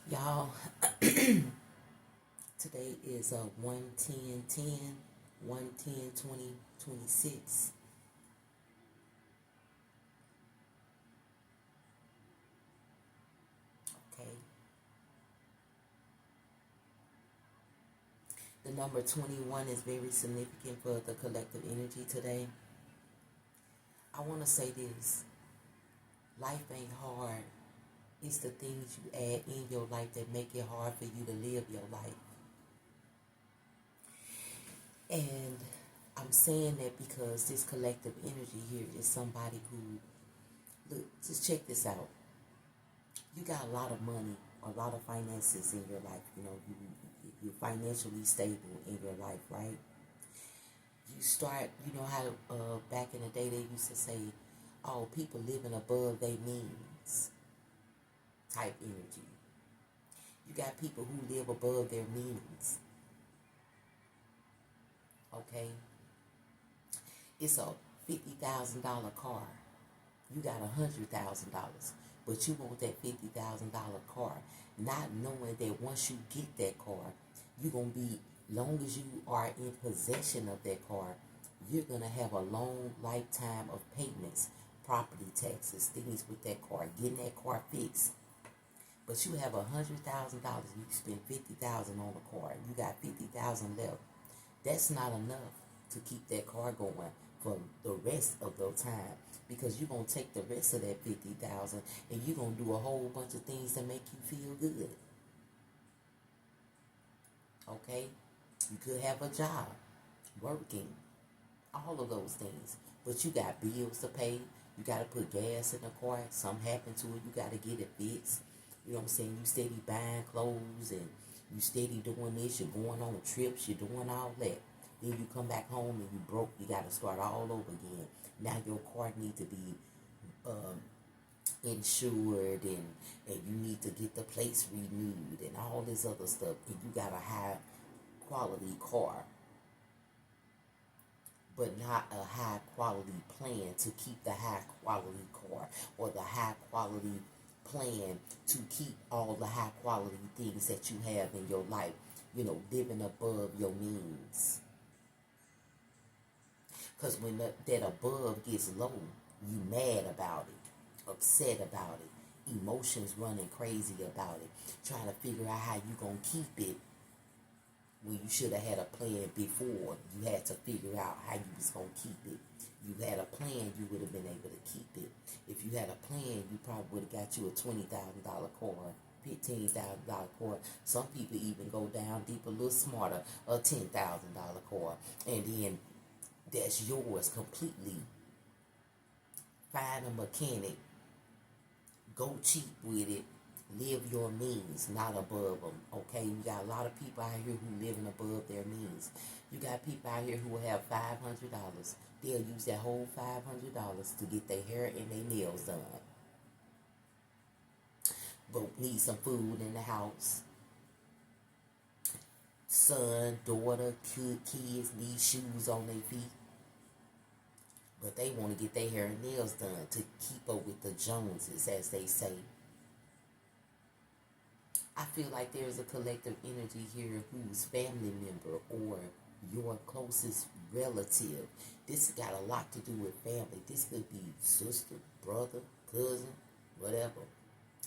Y'all, today is 1/10/10, 1/10/2026. Okay. The number 21 is very significant for the collective energy today. I want to say this. Life ain't hard. It's the things you add in your life that make it hard for you to live your life. And I'm saying that because this collective energy here is somebody who, look, just check this out. You got a lot of money, a lot of finances in your life. You're financially stable in your life, right? You start, how back in the day they used to say, oh, people living above their means type energy. You got people who live above their means, okay? It's a $50,000 car. You got $100,000, but you want that $50,000 car, not knowing that once you get that car, you're going to be, long as you are in possession of that car, you're going to have a long lifetime of payments, property taxes, things with that car, getting that car fixed. But you have $100,000, you spend $50,000 on the car, you got $50,000 left. That's not enough to keep that car going for the rest of the time, because you're going to take the rest of that $50,000 and you're going to do a whole bunch of things that make you feel good. Okay? You could have a job, working, all of those things. But you got bills to pay. You got to put gas in the car. Something happened to it. You got to get it fixed. You know what I'm saying? You steady buying clothes and you steady doing this. You're going on trips. You're doing all that. Then you come back home and you broke. You got to start all over again. Now your car needs to be insured, and you need to get the plates renewed and all this other stuff. And you got a high quality car, but not a high quality plan to keep the high quality car, or the high quality plan to keep all the high quality things that you have in your life, living above your means. Because when that above gets low, you mad about it, upset about it, emotions running crazy about it, trying to figure out how you going to keep it when you should have had a plan before. You had to figure out how you was going to keep it. You had a plan, you would have been able to keep it. If you had a plan, you probably would have got you a $20,000 car, $15,000 car. Some people even go down deep a little smarter, a $10,000 car. And then that's yours completely. Find a mechanic, go cheap with it, live your means, not above them. Okay, you got a lot of people out here who living above their means. You got people out here who will have $500. They'll use that whole $500 to get their hair and their nails done. Go need some food in the house. Son, daughter, kids need shoes on their feet. But they want to get their hair and nails done to keep up with the Joneses, as they say. I feel like there's a collective energy here whose family member or your closest relative. This got a lot to do with family. This could be sister, brother, cousin, whatever.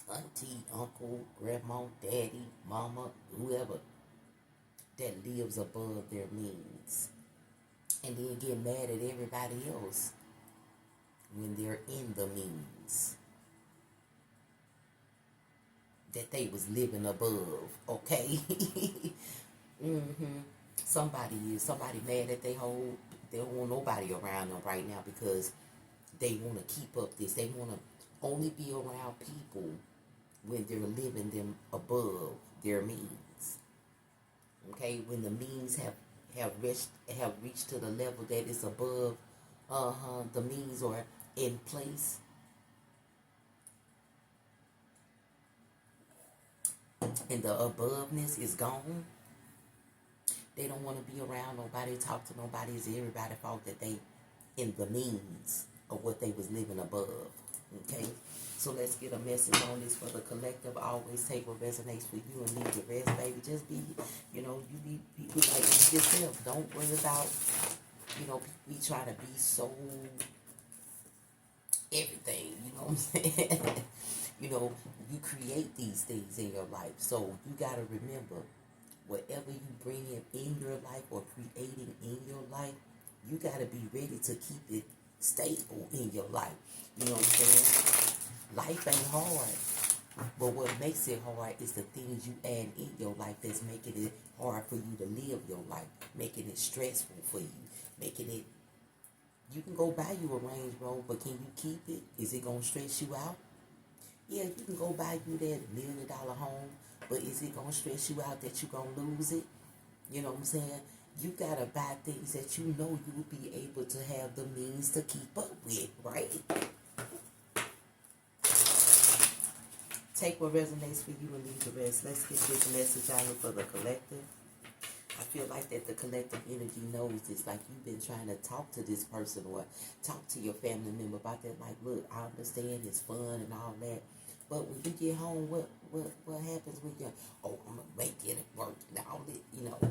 Auntie, uncle, grandma, daddy, mama, whoever that lives above their means. And then get mad at everybody else when they're in the means that they was living above, okay? Somebody mad at they don't want nobody around them right now because they want to keep up this. They want to only be around people when they're living them above their means. Okay, when the means have reached to the level that is above the means are in place, and the aboveness is gone, they don't want to be around nobody, talk to nobody. It's everybody's fault that they in the means of what they was living above. Okay, so let's get a message on this for the collective. Always take what resonates for you and leave the rest, baby. Just be, you be people like yourself. Don't worry about, we try to be so everything. You know what I'm saying? You create these things in your life, so you gotta remember, whatever you bring in your life or creating in your life, you gotta be ready to keep it stable in your life. You know what I'm saying? Life ain't hard, but what makes it hard is the things you add in your life that's making it hard for you to live your life, making it stressful for you, making it. You can go buy you a Range Rover, but can you keep it? Is it gonna stress you out? Yeah, you can go buy you that $1 million home, but is it gonna stress you out that you're gonna lose it? You know what I'm saying? You gotta buy things that you know you will be able to have the means to keep up with, right? Take what resonates for you and leave the rest. Let's get this message out here for the collective. I feel like that the collective energy knows this. Like you've been trying to talk to this person or talk to your family member about that. Like, look, I understand it's fun and all that, but when you get home, what happens when you? Oh, I'm gonna make it work and all that,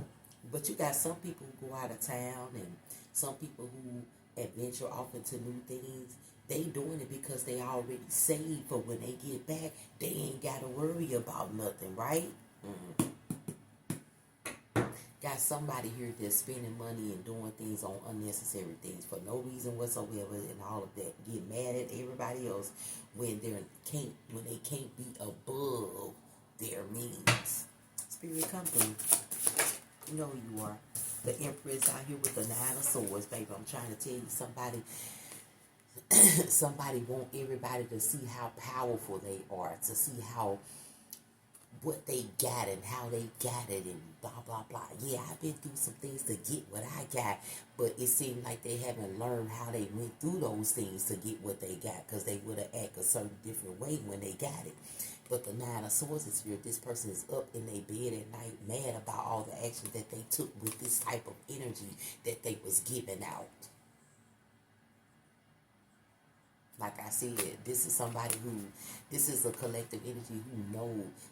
But you got some people who go out of town and some people who adventure off into new things. They doing it because they already saved for when they get back. They ain't got to worry about nothing, right? Got somebody here that's spending money and doing things on unnecessary things for no reason whatsoever and all of that. Get mad at everybody else when they can't be above their means. Spirit, come through. You know who you are. The Empress out here with the 9 of Swords, baby. I'm trying to tell you, somebody want everybody to see how powerful they are, to see how what they got and how they got it and blah blah blah. Yeah, I've been through some things to get what I got, but it seemed like they haven't learned how they went through those things to get what they got, because they would have acted a certain different way when they got it. But the 9 of Swords is here. This person is up in their bed at night mad about all the action that they took with this type of energy that they was giving out. Like I said, this is a collective energy who know,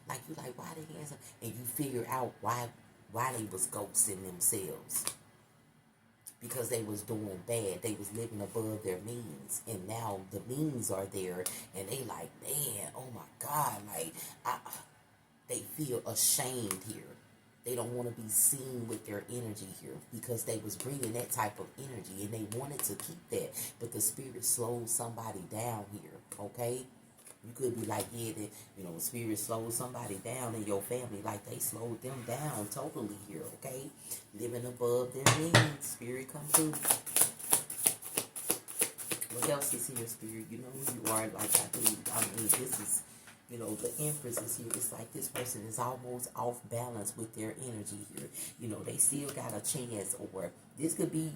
like you like, why they answer, and you figure out why they was ghosting themselves. Because they was doing bad. They was living above their means. And now the means are there, and they like, man, oh my God, like, they feel ashamed here. They don't want to be seen with their energy here because they was bringing that type of energy and they wanted to keep that. But the spirit slows somebody down here, okay? You could be like, yeah, spirit slows somebody down in your family, like they slowed them down totally here, okay? Living above their means. Spirit, come through. What else is here, Spirit? You know who you are, like I do. I mean, this is... the Empress is here. It's like this person is almost off balance with their energy here. They still got a chance, or this could be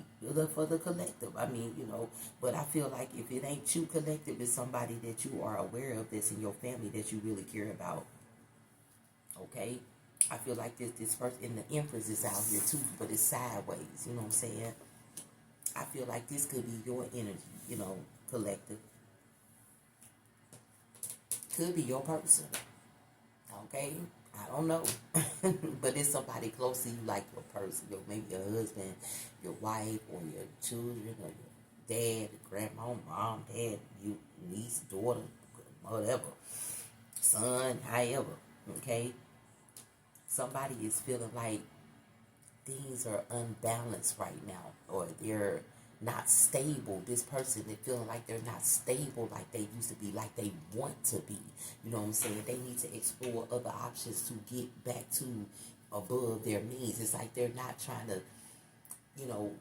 for the collective. I mean, but I feel like if it ain't you collective, it's somebody that you are aware of that's in your family that you really care about. Okay? I feel like this person, and the Empress is out here too, but it's sideways. You know what I'm saying? I feel like this could be your energy, collective. Could be your person. Okay? I don't know. But it's somebody close to you, like your person. Maybe your husband, your wife, or your children, or your dad, grandma, mom, dad, you, niece, daughter, whatever. Son, however. Okay? Somebody is feeling like things are unbalanced right now, or they're not stable. This person, they feeling like they're not stable like they used to be, like they want to be. You know what I'm saying? They need to explore other options to get back to above their means. It's like they're not trying to,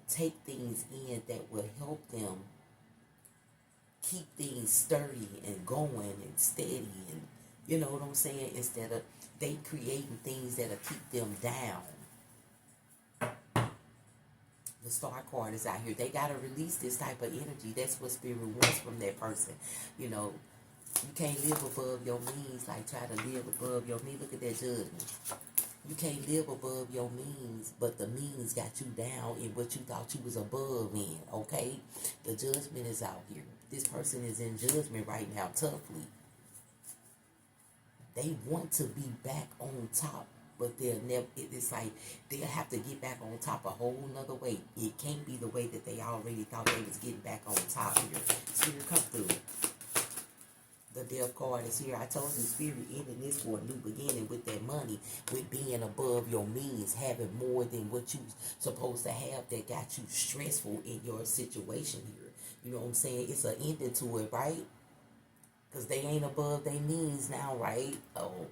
take things in that will help them keep things sturdy and going and steady, and you know what I'm saying? Instead of they creating things that'll keep them down. The Star card is out here. They got to release this type of energy. That's what Spirit wants from that person. You can't live above your means, like try to live above your means. Look at that Judgment. You can't live above your means, but the means got you down in what you thought you was above in, okay? The Judgment is out here. This person is in judgment right now, toughly. They want to be back on top, but they'll never. It's like they'll have to get back on top a whole nother way. It can't be the way that they already thought they was getting back on top here. Spirit, come through. The death card is here. I told you, Spirit ending this for a new beginning with that money, with being above your means, having more than what you supposed to have that got you stressful in your situation here. You know what I'm saying? It's an ending to it, right? Because they ain't above their means now, right? Oh,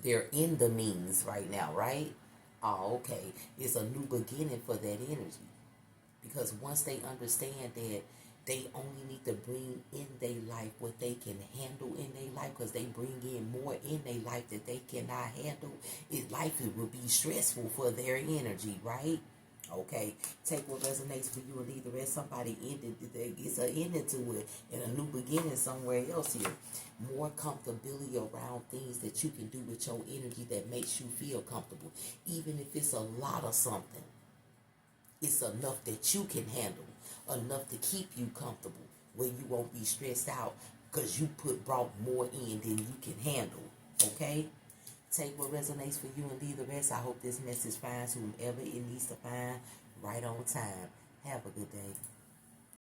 they're in the means right now, right? Oh, okay. It's a new beginning for that energy. Because once they understand that they only need to bring in their life what they can handle in their life, because they bring in more in their life that they cannot handle, life it will be stressful for their energy, right? Okay, take what resonates for you and leave the rest. Somebody ended, it's an ending to it and a new beginning somewhere else here. More comfortability around things that you can do with your energy that makes you feel comfortable. Even if it's a lot of something, it's enough that you can handle, enough to keep you comfortable, where you won't be stressed out because you brought more in than you can handle. Okay? Take what resonates for you and leave the rest. I hope this message finds whomever it needs to find right on time. Have a good day.